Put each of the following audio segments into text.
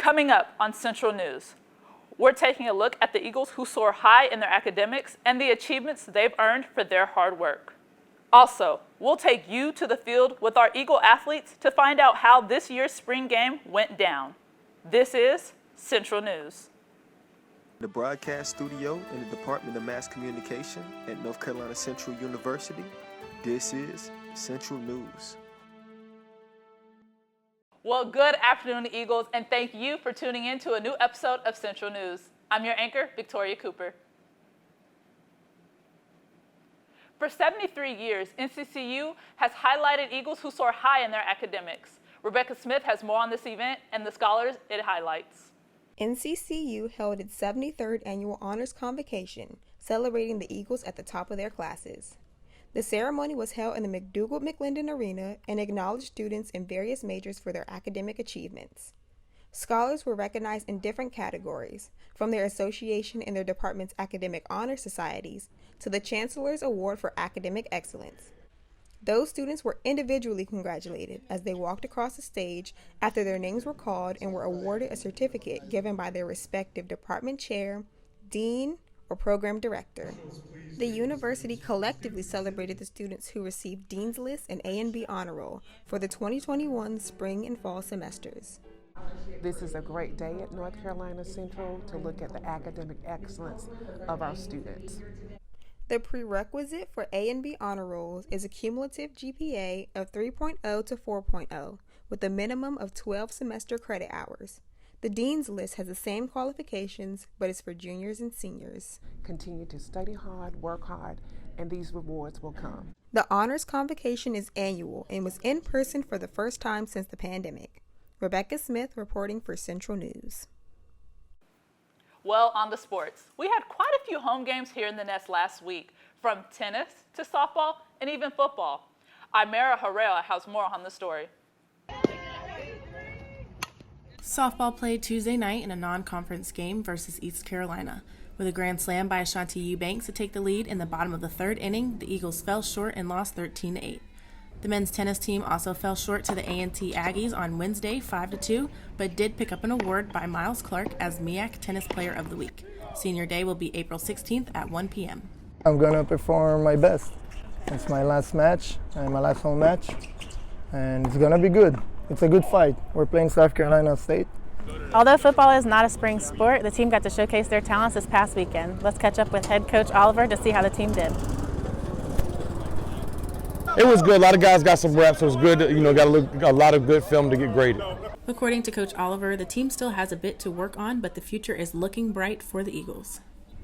Coming up on Central News, we're taking a look at the Eagles who soar high in their academics and the achievements they've earned for their hard work. Also, we'll take you to the field with our Eagle athletes to find out how this year's spring game went down. This is Central News. The broadcast studio in the Department of Mass Communication at North Carolina Central University, this is Central News. Well, good afternoon, Eagles, and thank you for tuning in to a new episode of Central News. I'm your anchor, Victoria Cooper. For 73 years, NCCU has highlighted Eagles who soar high in their academics. Rebecca Smith has more on this event and the scholars it highlights. NCCU held its 73rd annual Honors Convocation, celebrating the Eagles at the top of their classes. The ceremony was held in the McDougald-McLendon Arena and acknowledged students in various majors for their academic achievements. Scholars were recognized in different categories, from their association in their department's academic honor societies to the Chancellor's Award for Academic Excellence. Those students were individually congratulated as they walked across the stage after their names were called and were awarded a certificate given by their respective department chair, dean, or program director. The university collectively celebrated the students who received Dean's List and A and B Honor Roll for the 2021 spring and fall semesters. This is a great day at North Carolina Central to look at the academic excellence of our students. The prerequisite for A and B Honor Rolls is a cumulative GPA of 3.0 to 4.0 with a minimum of 12 semester credit hours. The Dean's List has the same qualifications, but is for juniors and seniors. Continue to study hard, work hard, and these rewards will come. The Honors Convocation is annual and was in person for the first time since the pandemic. Rebecca Smith reporting for Central News. Well, on the sports, we had quite a few home games here in the Nest last week, from tennis to softball and even football. Imera Herrera has more on the story. Softball played Tuesday night in a non-conference game versus East Carolina. With a grand slam by Ashanti Eubanks to take the lead in the bottom of the third inning, the Eagles fell short and lost 13-8. The men's tennis team also fell short to the A&T Aggies on Wednesday 5-2, but did pick up an award by Miles Clark as MEAC Tennis Player of the Week. Senior Day will be April 16th at 1 p.m. I'm going to perform my best. It's my last match, and my last home match, and it's going to be good. It's a good fight. We're playing South Carolina State. Although football is not a spring sport, the team got to showcase their talents this past weekend. Let's catch up with head coach Oliver to see how the team did. It was good. A lot of guys got some reps. It was good. Got a lot of good film to get graded. According to Coach Oliver, the team still has a bit to work on, but the future is looking bright for the Eagles.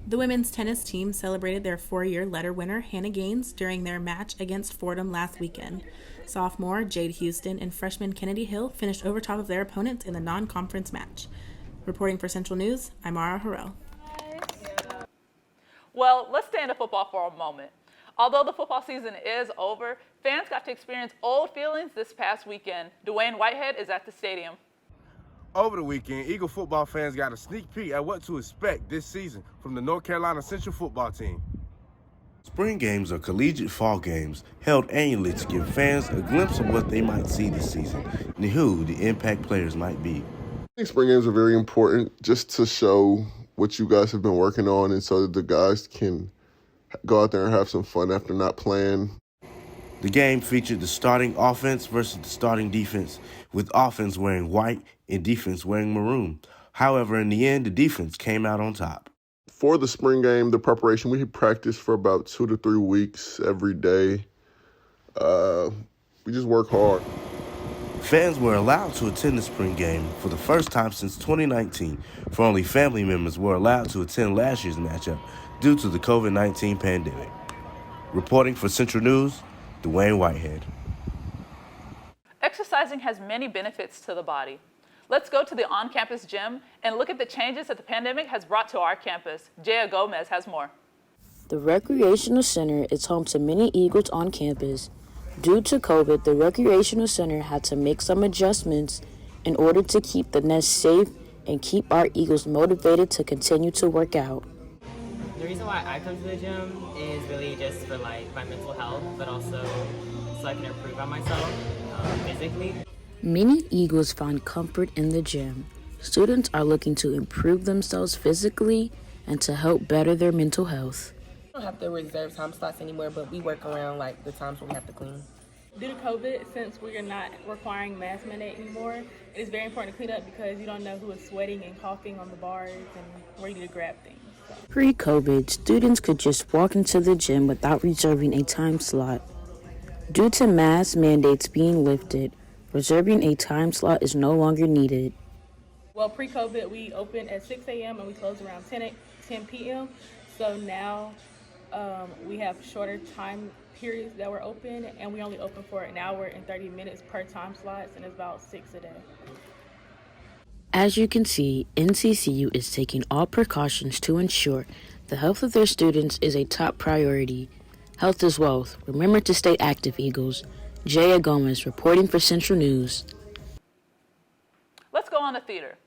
The women's tennis team celebrated their 4-year letter winner, Hannah Gaines, during their match against Fordham last weekend. Sophomore Jade Houston and freshman Kennedy Hill finished over top of their opponents in the non-conference match. Reporting for Central News, I'm Mara Harrell. Well, let's stay into football for a moment. Although the football season is over, fans got to experience old feelings this past weekend. Dwayne Whitehead is at the stadium. Over the weekend, Eagle football fans got a sneak peek at what to expect this season from the North Carolina Central football team. Spring games are collegiate fall games held annually to give fans a glimpse of what they might see this season and who the impact players might be. I think spring games are very important just to show what you guys have been working on and so that the guys can go out there and have some fun after not playing. The game featured the starting offense versus the starting defense, with offense wearing white and defense wearing maroon. However, in the end, the defense came out on top. For the spring game, the preparation, we had practiced for about 2 to 3 weeks every day. We just work hard. Fans were allowed to attend the spring game for the first time since 2019, for only family members were allowed to attend last year's matchup due to the COVID-19 pandemic. Reporting for Central News, Dwayne Whitehead. Exercising has many benefits to the body. Let's go to the on-campus gym and look at the changes that the pandemic has brought to our campus. Jaya Gomez has more. The Recreational Center is home to many Eagles on campus. Due to COVID, the Recreational Center had to make some adjustments in order to keep the Nest safe and keep our Eagles motivated to continue to work out. The reason why I come to the gym is really just for my mental health, but also so I can improve on myself physically. Many Eagles find comfort in the gym. Students are looking to improve themselves physically and to help better their mental health. We don't have to reserve time slots anymore, but we work around like the times when we have to clean. Due to COVID, since we are not requiring mask mandate anymore, it is very important to clean up because you don't know who is sweating and coughing on the bars and where you need to grab things. Pre-COVID, students could just walk into the gym without reserving a time slot. Due to mask mandates being lifted, reserving a time slot is no longer needed. Well, pre-COVID, we opened at 6 a.m. and we closed around 10 p.m. So now we have shorter time periods that we're open, and we only open for an hour and 30 minutes per time slots, and it's about 6 a day. As you can see, NCCU is taking all precautions to ensure the health of their students is a top priority. Health is wealth. Remember to stay active, Eagles. Jaya Gomez reporting for Central News. Let's go on to theater.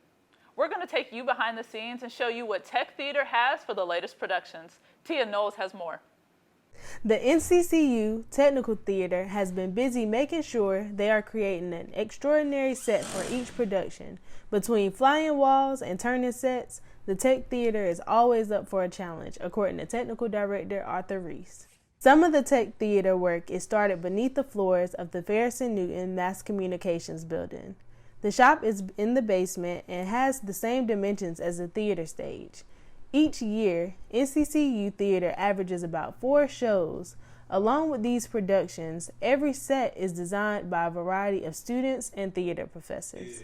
We're going to take you behind the scenes and show you what Tech Theater has for the latest productions. Tia Knowles has more. The NCCU Technical Theater has been busy making sure they are creating an extraordinary set for each production. Between flying walls and turning sets, the Tech Theater is always up for a challenge, according to Technical Director Arthur Reese. Some of the Tech Theater work is started beneath the floors of the Ferguson Newton Mass Communications building. The shop is in the basement and has the same dimensions as the theater stage. Each year, NCCU Theater averages about 4 shows. Along with these productions, every set is designed by a variety of students and theater professors.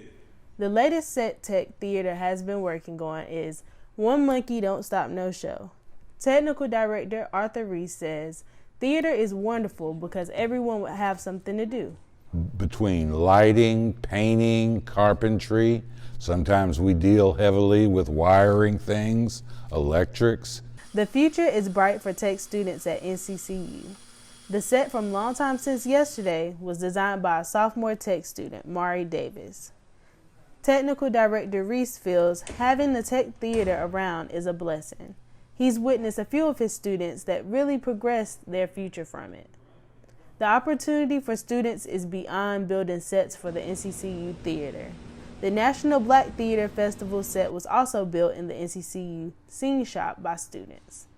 The latest set Tech Theater has been working on is One Monkey Don't Stop No Show. Technical Director Arthur Reese says, "Theater is wonderful because everyone would have something to do." Between lighting, painting, carpentry, sometimes we deal heavily with wiring things, electrics. The future is bright for tech students at NCCU. The set from Long Time Since Yesterday was designed by a sophomore tech student, Mari Davis. Technical Director Reese feels having the tech theater around is a blessing. He's witnessed a few of his students that really progressed their future from it. The opportunity for students is beyond building sets for the NCCU Theater. The National Black Theater Festival set was also built in the NCCU Scene Shop by students.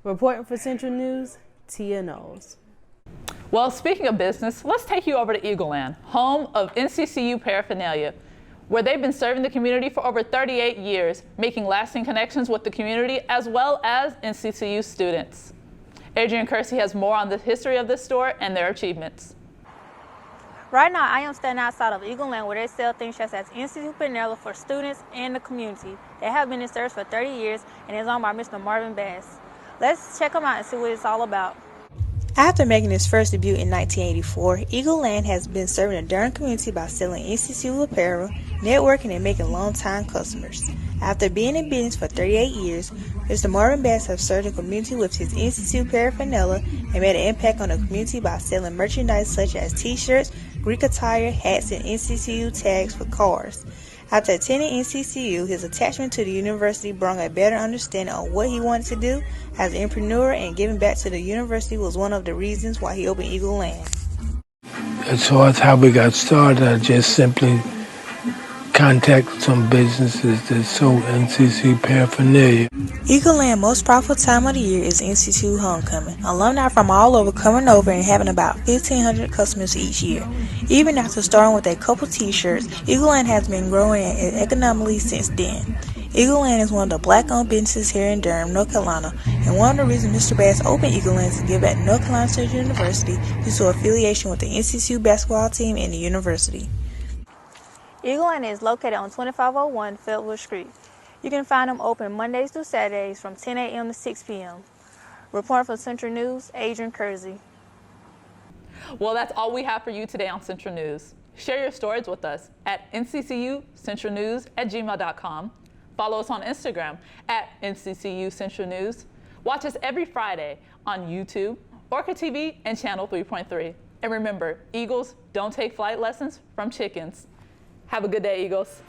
Reporting for Central News, Tia Knowles. Well, speaking of business, let's take you over to Eagleland, home of NCCU paraphernalia, where they've been serving the community for over 38 years, making lasting connections with the community as well as NCCU students. Adrian Kersey has more on the history of this store and their achievements. Right now, I am standing outside of Eagleland where they sell things such as NCCU paraphernalia for students and the community. They have been in service for 30 years and is owned by Mr. Marvin Bass. Let's check them out and see what it's all about. After making its first debut in 1984, Eagleland has been serving the Durham community by selling NCCU apparel, networking, and making long-time customers. After being in business for 38 years, Mr. Marvin Bass has served the community with his NCCU paraphernalia and made an impact on the community by selling merchandise such as t-shirts, Greek attire, hats, and NCCU tags for cars. After attending NCCU, his attachment to the university brought a better understanding of what he wanted to do as an entrepreneur, and giving back to the university was one of the reasons why he opened Eagleland. So that's how we got started. I just simply contacted some businesses that sold NCCU paraphernalia. Eagleland's most profitable time of the year is NCCU homecoming. Alumni from all over coming over and having about 1,500 customers each year. Even after starting with a couple t-shirts, Eagleland has been growing economically since then. Eagleland is one of the black-owned businesses here in Durham, North Carolina, and one of the reasons Mr. Bass opened Eagleland is to give back to North Carolina State University due to affiliation with the NCCU basketball team and the university. Eagleland is located on 2501 Fieldwood Street. You can find them open Mondays through Saturdays from 10 a.m. to 6 p.m. Reporting for Central News, Adrian Kersey. Well, that's all we have for you today on Central News. Share your stories with us at nccucentralnews@gmail.com. Follow us on Instagram at NCCU Central News. Watch us every Friday on YouTube, Orca TV, and Channel 3.3. And remember, Eagles don't take flight lessons from chickens. Have a good day, Eagles.